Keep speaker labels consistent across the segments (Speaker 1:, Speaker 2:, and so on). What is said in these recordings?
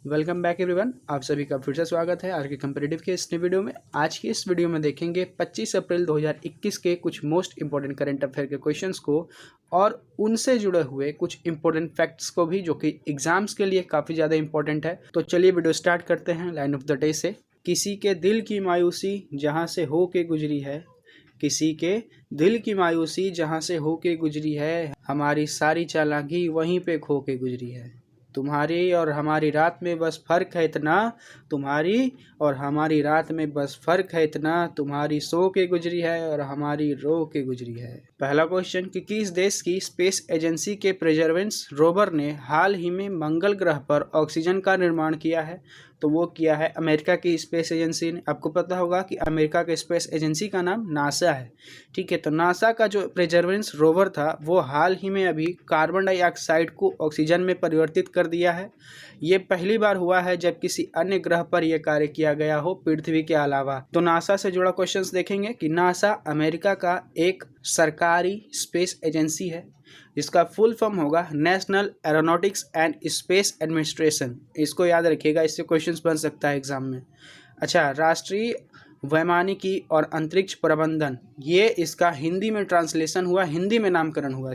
Speaker 1: Welcome back everyone. आप सभी का फिर से स्वागत है आज के कंपैरेटिव के इस नए वीडियो में। आज की इस वीडियो में देखेंगे 25 अप्रैल 2021 के कुछ मोस्ट इंपॉर्टेंट करंट अफेयर के क्वेश्चंस को और उनसे जुड़े हुए कुछ इंपॉर्टेंट फैक्ट्स को भी, जो कि एग्जाम्स के लिए काफ़ी ज़्यादा इंपॉर्टेंट है। तो चलिए वीडियो स्टार्ट करते हैं लाइन ऑफ द डे से। किसी के दिल की मायूसी जहाँ से हो के गुजरी है, किसी के दिल की मायूसी जहाँ से हो के गुजरी है, हमारी सारी चालाकी वहीं पे खो के गुजरी है। तुम्हारी और हमारी रात में बस फ़र्क है इतना, तुम्हारी और हमारी रात में बस फ़र्क है इतना, तुम्हारी सो के गुजरी है और हमारी रो के गुजरी है। पहला क्वेश्चन कि किस देश की स्पेस एजेंसी के परसेवरेंस रोवर ने हाल ही में मंगल ग्रह पर ऑक्सीजन का निर्माण किया है? तो वो किया है अमेरिका की स्पेस एजेंसी ने। आपको पता होगा कि अमेरिका के स्पेस एजेंसी का नाम नासा है, ठीक है। तो नासा का जो परसेवरेंस रोवर था वो हाल ही में अभी कार्बन डाइऑक्साइड को ऑक्सीजन में परिवर्तित कर दिया है। ये पहली बार हुआ है जब किसी अन्य ग्रह पर यह कार्य किया गया हो पृथ्वी के अलावा। तो नासा से जुड़ा क्वेश्चंस देखेंगे कि नासा अमेरिका का एक सरकारी स्पेस एजेंसी है जिसका फुल फॉर्म होगा national aeronautics and space administration. इसको याद रखिएगा, इससे क्वेश्चंस बन सकता है एग्जाम में। अच्छा, राष्ट्रीय वैमानिकी और अंतरिक्ष प्रबंधन, ये इसका हिंदी में ट्रांसलेशन हुआ, हिंदी में नामकरण हुआ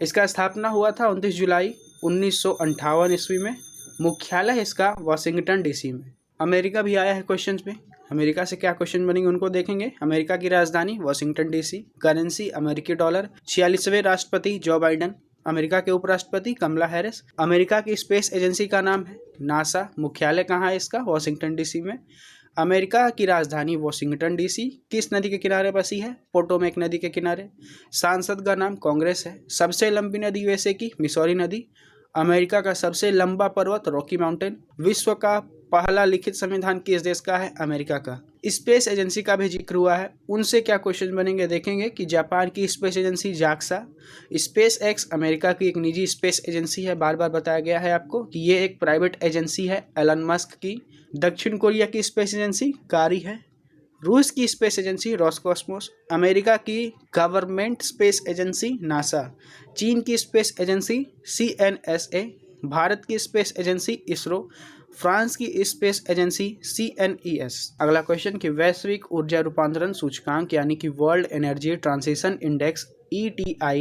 Speaker 1: इसका स्थापना हुआ था 29 जुलाई 1958 ईस्वी में। मुख्यालय इसका वाशिंगटन डीसी में। अमेरिका भी आया है क्वेश्चंस में। अमेरिका से क्या क्वेश्चन बनेंगे उनको देखेंगे। अमेरिका की राजधानी वाशिंगटन डीसी, करेंसी अमेरिकी डॉलर, 46वें राष्ट्रपति जो बाइडन, अमेरिका के उपराष्ट्रपति कमला हैरिस। अमेरिका की स्पेस एजेंसी का नाम है नासा, मुख्यालय कहाँ है इसका? वाशिंगटन डीसी में। अमेरिका की राजधानी वाशिंगटन डीसी किस नदी के किनारे बसी है? पोटोमेक नदी के किनारे। सांसद का नाम कांग्रेस है। सबसे लंबी नदी यूएसए की मिसौरी नदी। अमेरिका का सबसे लंबा पर्वत रॉकी माउंटेन। विश्व का पहला लिखित संविधान किस देश का है? अमेरिका का। स्पेस एजेंसी का भी जिक्र हुआ है, उनसे क्या क्वेश्चन बनेंगे देखेंगे कि जापान की space agency JAXA, space x America की एक निजी स्पेस एजेंसी है। बार बार बताया गया है आपको कि ये एक प्राइवेट एजेंसी है एलन मस्क की। दक्षिण कोरिया की स्पेस एजेंसी कारी है। रूस की स्पेस एजेंसी रॉसकॉस्मोस। अमेरिका की गवर्नमेंट स्पेस एजेंसी नासा। चीन की स्पेस एजेंसी CNSA। भारत की स्पेस एजेंसी इसरो। फ्रांस की स्पेस एजेंसी CNES। अगला क्वेश्चन कि वैश्विक ऊर्जा रूपांतरण सूचकांक यानी कि world energy transition index ETI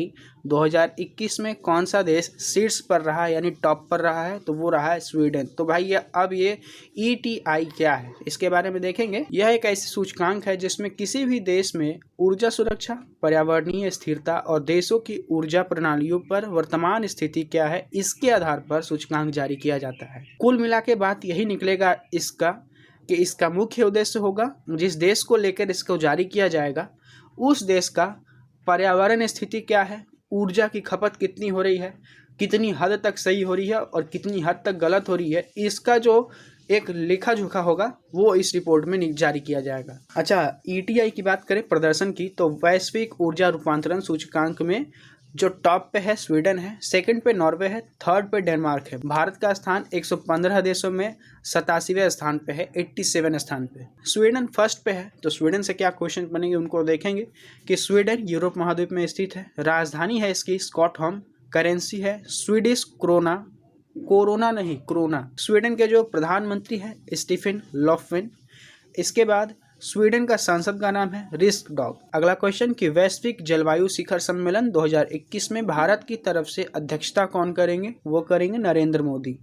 Speaker 1: 2021 में कौन सा देश शीर्ष पर रहा यानी टॉप पर रहा है? तो वो रहा है स्वीडन। तो भाई ये ETI क्या है इसके बारे में देखेंगे। यह एक ऐसी सूचकांक है जिसमें किसी भी देश में ऊर्जा सुरक्षा, पर्यावरणीय स्थिरता और देशों की ऊर्जा प्रणालियों पर वर्तमान स्थिति क्या है इसके आधार पर सूचकांक जारी किया जाता है। कुल मिला के बात यही निकलेगा कि इसका मुख्य उद्देश्य होगा जिस देश को लेकर इसको जारी किया जाएगा उस देश का पर्यावरण स्थिति क्या है, ऊर्जा की खपत कितनी हो रही है, कितनी हद तक सही हो रही है और कितनी हद तक गलत हो रही है, इसका जो एक लेखा जोखा होगा वो इस रिपोर्ट में जारी किया जाएगा। अच्छा, ETI की बात करें प्रदर्शन की, तो वैश्विक ऊर्जा रूपांतरण सूचकांक में जो टॉप पे है स्वीडन है, सेकंड पे नॉर्वे है, थर्ड पे डेनमार्क है। भारत का स्थान 115 देशों में 87वें स्थान पे है, 87 स्थान पे। स्वीडन फर्स्ट पे है। तो स्वीडन से क्या क्वेश्चन बनेंगे उनको देखेंगे कि स्वीडन यूरोप महाद्वीप में स्थित है। राजधानी है इसकी स्टॉकहोम। करेंसी है स्वीडिश क्रोना, कोरोना नहीं क्रोना। स्वीडन के जो प्रधानमंत्री है स्टीफन लोफवेन। इसके बाद स्वीडन का सांसद का नाम है रिस्क डॉग। अगला क्वेश्चन कि वैश्विक जलवायु शिखर सम्मेलन 2021 में भारत की तरफ से अध्यक्षता कौन करेंगे? वो करेंगे नरेंद्र मोदी।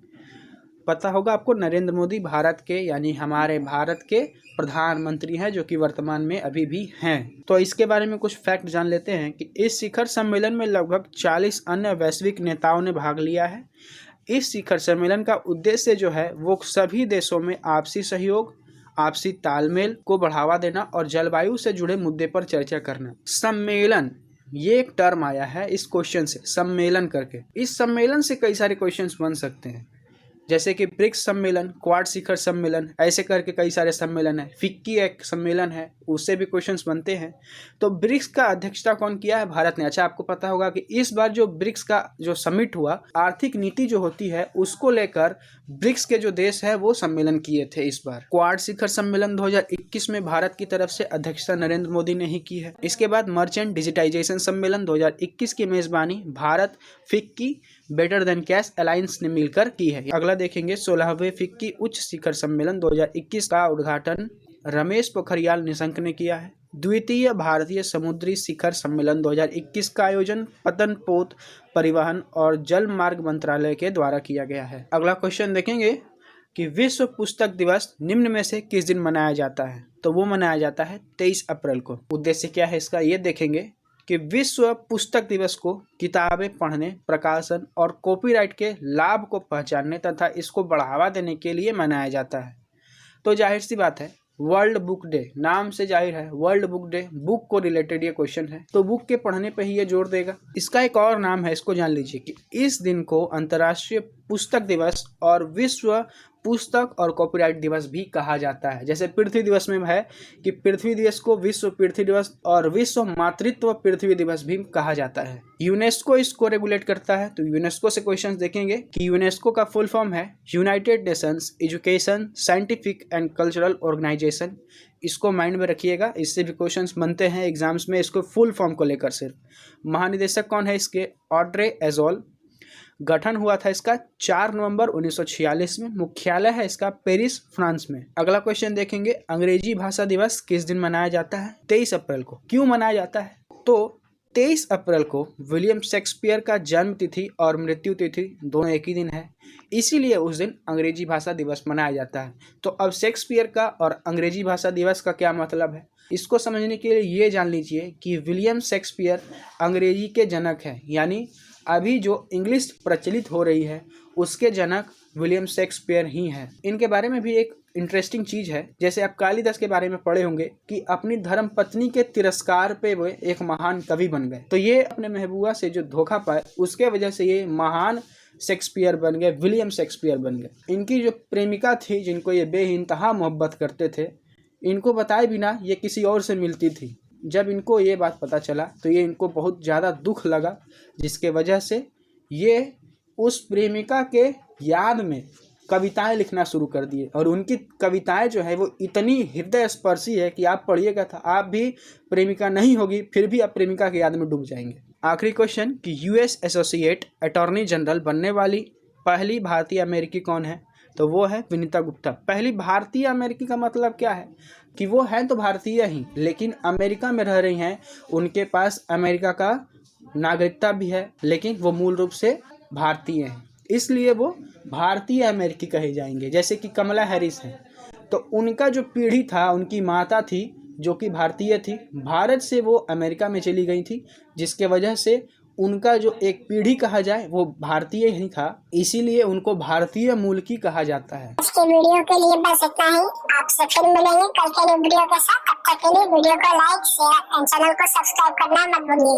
Speaker 1: पता होगा आपको, नरेंद्र मोदी भारत के यानी हमारे भारत के प्रधानमंत्री हैं जो कि वर्तमान में अभी भी हैं। तो इसके बारे में कुछ फैक्ट जान लेते हैं कि इस शिखर सम्मेलन में लगभग 40 अन्य वैश्विक नेताओं ने भाग लिया है। इस शिखर सम्मेलन का उद्देश्य जो है वो सभी देशों में आपसी सहयोग, आपसी तालमेल को बढ़ावा देना और जलवायु से जुड़े मुद्दे पर चर्चा करना। सम्मेलन, ये एक टर्म आया है इस क्वेश्चन से, सम्मेलन करके। इस सम्मेलन से कई सारे क्वेश्चंस बन सकते हैं, जैसे कि ब्रिक्स सम्मेलन, क्वाड शिखर सम्मेलन, ऐसे करके कई सारे सम्मेलन है। फिक्की एक सम्मेलन है, उससे भी क्वेश्चंस बनते हैं। तो ब्रिक्स का अध्यक्षता कौन किया है? भारत ने। अच्छा, आपको पता होगा कि इस बार जो ब्रिक्स का जो समिट हुआ, आर्थिक नीति जो होती है उसको लेकर ब्रिक्स के जो देश है वो सम्मेलन किए थे इस बार। क्वाड शिखर सम्मेलन 2021 में भारत की तरफ से अध्यक्षता नरेंद्र मोदी ने ही की है। इसके बाद मर्चेंट डिजिटाइजेशन सम्मेलन 2021 की मेजबानी Bharat, FICCI, better than cash alliance ने मिलकर की है। अगला देखेंगे 16वें फिक्की उच्च शिखर सम्मेलन 2021 का उद्घाटन रमेश पोखरियाल निशंक ने किया है। द्वितीय भारतीय समुद्री शिखर सम्मेलन 2021 का आयोजन पतनपोत परिवहन और जल मार्ग मंत्रालय के द्वारा किया गया है। अगला क्वेश्चन देखेंगे कि विश्व पुस्तक दिवस निम्न में से किस दिन मनाया जाता है? तो वो मनाया जाता है 23 अप्रैल को। उद्देश्य क्या है इसका, ये देखेंगे कि विश्व पुस्तक दिवस को किताबें पढ़ने, प्रकाशन और कॉपीराइट के लाभ को पहचानने तथा इसको बढ़ावा देने के लिए मनाया जाता है। तो जाहिर सी बात है, वर्ल्ड बुक डे, नाम से जाहिर है वर्ल्ड बुक डे, बुक को रिलेटेड ये क्वेश्चन है, तो बुक के पढ़ने पे ही ये जोर देगा। इसका एक और नाम है, इसको जान लीजिए कि इस दिन को अंतर्राष्ट्रीय पुस्तक दिवस और विश्व पुस्तक और कॉपीराइट दिवस भी कहा जाता है। जैसे पृथ्वी दिवस में है कि पृथ्वी दिवस को विश्व पृथ्वी दिवस और विश्व मातृत्व पृथ्वी दिवस भी कहा जाता है। यूनेस्को इसको रेगुलेट करता है। तो यूनेस्को से क्वेश्चंस देखेंगे कि यूनेस्को का फुल फॉर्म है United Nations education, scientific and cultural organisation. इसको माइंड में रखिएगा, इससे भी क्वेश्चंस बनते हैं एग्जाम्स में, इसको फुल फॉर्म को लेकर सिर्फ। महानिदेशक कौन है इसके? Audrey azole. गठन हुआ था इसका 4 नवंबर 1946 में। मुख्यालय है इसका पेरिस, फ्रांस में। अगला क्वेश्चन देखेंगे, अंग्रेजी भाषा दिवस किस दिन मनाया जाता है? 23 अप्रैल को। क्यों मनाया जाता है? तो 23 अप्रैल को विलियम शेक्सपियर का जन्म तिथि और मृत्यु तिथि दोनों एक ही दिन है, इसीलिए उस दिन अंग्रेजी भाषा दिवस मनाया जाता है। तो अब शेक्सपियर का और अंग्रेजी भाषा दिवस का क्या मतलब है, इसको समझने के लिए ये जान लीजिए कि विलियम शेक्सपियर अंग्रेजी के जनक हैं, यानी अभी जो इंग्लिश प्रचलित हो रही है उसके जनक विलियम शेक्सपियर ही हैं। इनके बारे में भी एक इंटरेस्टिंग चीज़ है, जैसे आप कालिदास के बारे में पढ़े होंगे कि अपनी धर्म पत्नी के तिरस्कार पे वो एक महान कवि बन गए। तो ये अपने महबूबा से जो धोखा पाए उसके वजह से ये महान शेक्सपियर बन गए, विलियम शेक्सपियर बन गए। इनकी जो प्रेमिका थी जिनको ये बेइंतहा मोहब्बत करते थे, इनको बताए बिना ये किसी और से मिलती थी। जब इनको ये बात पता चला तो ये इनको बहुत ज़्यादा दुख लगा, जिसके वजह से ये उस प्रेमिका के याद में कविताएं लिखना शुरू कर दिए। और उनकी कविताएं जो है वो इतनी हृदय स्पर्शी है कि आप पढ़िएगा था, आप भी प्रेमिका नहीं होगी फिर भी आप प्रेमिका की याद में डूब जाएंगे। आखिरी क्वेश्चन कि यूएस एसोसिएट अटॉर्नी जनरल बनने वाली पहली भारतीय अमेरिकी कौन है? तो वो है विनीता गुप्ता। पहली भारतीय अमेरिकी का मतलब क्या है कि वो हैं तो भारतीय ही, लेकिन अमेरिका में रह रही हैं, उनके पास अमेरिका का नागरिकता भी है, लेकिन वो मूल रूप से भारतीय हैं, इसलिए वो भारतीय अमेरिकी कहे जाएंगे। जैसे कि कमला हैरिस हैं, तो उनका जो पीढ़ी था, उनकी माता थी जो कि भारतीय थी, भारत से वो अमेरिका में चली गई थी, जिसके वजह से उनका जो एक पीढ़ी कहा जाए वो भारतीय ही था, इसीलिए उनको भारतीय मूल की कहा जाता है।
Speaker 2: इसके वीडियो के लिए बस इतना ही। आपसे फिर मिलेंगे कल के वीडियो के साथ। तब तक के लिए वीडियो को लाइक, शेयर एंड चैनल को सब्सक्राइब करना मत भूलिए।